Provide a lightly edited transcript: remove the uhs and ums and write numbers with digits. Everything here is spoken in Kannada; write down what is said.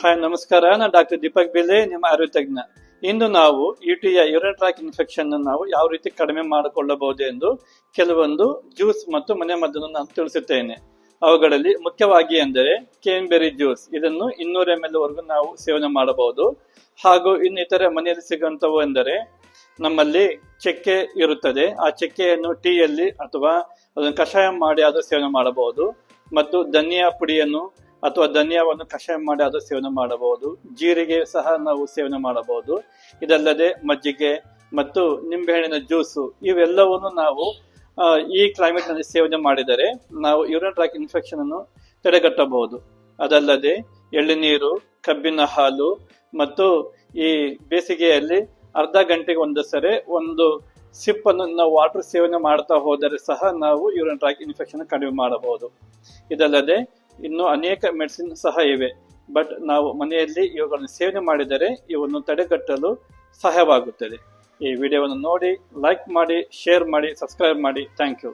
ಹಾಯ್ ನಮಸ್ಕಾರ, ನಾನು ಡಾಕ್ಟರ್ ದೀಪಕ್ ಬಿಲೆ, ನಿಮ್ಮ ಆರೋಗ್ಯ ತಜ್ಞ. ಇಂದು ನಾವು ಯುಟಿಯ ಯೂರಿನ್ ಟ್ರ್ಯಾಕ್ ಇನ್ಫೆಕ್ಷನ್ ನಾವು ಯಾವ ರೀತಿ ಕಡಿಮೆ ಮಾಡಿಕೊಳ್ಳಬಹುದು ಎಂದು ಕೆಲವೊಂದು ಜ್ಯೂಸ್ ಮತ್ತು ಮನೆ ಮದ್ದನ್ನು ನಾನು ತಿಳಿಸುತ್ತೇನೆ. ಅವುಗಳಲ್ಲಿ ಮುಖ್ಯವಾಗಿ ಎಂದರೆ ಕೇನ್ಬೆರಿ ಜ್ಯೂಸ್, ಇದನ್ನು 200 ml ವರೆಗೂ ನಾವು ಸೇವನೆ ಮಾಡಬಹುದು. ಹಾಗೂ ಇನ್ನಿತರೆ ಮನೆಯಲ್ಲಿ ಸಿಗುವಂತವು ಎಂದರೆ ನಮ್ಮಲ್ಲಿ ಚಕ್ಕೆ ಇರುತ್ತದೆ, ಆ ಚಕ್ಕೆಯನ್ನು ಟೀಯಲ್ಲಿ ಅಥವಾ ಅದನ್ನು ಕಷಾಯ ಮಾಡಿ ಆದರೂ ಸೇವನೆ ಮಾಡಬಹುದು. ಮತ್ತು ಧನಿಯಾ ಪುಡಿಯನ್ನು ಅಥವಾ ಧನಿಯಾವನ್ನು ಕಷಾಯ ಮಾಡಿ ಅದು ಸೇವನೆ ಮಾಡಬಹುದು. ಜೀರಿಗೆ ಸಹ ನಾವು ಸೇವನೆ ಮಾಡಬಹುದು. ಇದಲ್ಲದೆ ಮಜ್ಜಿಗೆ ಮತ್ತು ನಿಂಬೆಹಣ್ಣಿನ ಜ್ಯೂಸು ಇವೆಲ್ಲವನ್ನು ನಾವು ಈ ಕ್ಲೈಮೇಟ್ ನಲ್ಲಿ ಸೇವನೆ ಮಾಡಿದರೆ ನಾವು ಯೂರಿನ್ ಟ್ರ್ಯಾಕ್ ಇನ್ಫೆಕ್ಷನ್ ಅನ್ನು ತಡೆಗಟ್ಟಬಹುದು. ಅದಲ್ಲದೆ ಎಳ್ಳುನೀರು, ಕಬ್ಬಿನ ಹಾಲು ಮತ್ತು ಈ ಬೇಸಿಗೆಯಲ್ಲಿ ಅರ್ಧ ಗಂಟೆಗೆ ಒಂದು ಸರಿ ಒಂದು ಸಿಪ್ ಅನ್ನು ನಾವು ವಾಟರ್ ಸೇವನೆ ಮಾಡ್ತಾ ಹೋದರೆ ಸಹ ನಾವು ಯೂರಿನ್ ಟ್ರ್ಯಾಕ್ ಇನ್ಫೆಕ್ಷನ್ ಕಡಿಮೆ ಮಾಡಬಹುದು. ಇದಲ್ಲದೆ ಇನ್ನು ಅನೇಕ ಮೆಡಿಸಿನ್ ಸಹ ಇವೆ, ಬಟ್ ನಾವು ಮನೆಯಲ್ಲಿ ಇವುಗಳನ್ನು ಸೇವನೆ ಮಾಡಿದರೆ ಇವನ್ನು ತಡೆಗಟ್ಟಲು ಸಹಾಯವಾಗುತ್ತದೆ. ಈ ವಿಡಿಯೋವನ್ನು ನೋಡಿ, ಲೈಕ್ ಮಾಡಿ, ಶೇರ್ ಮಾಡಿ, ಸಬ್ಸ್ಕ್ರೈಬ್ ಮಾಡಿ. Thank you.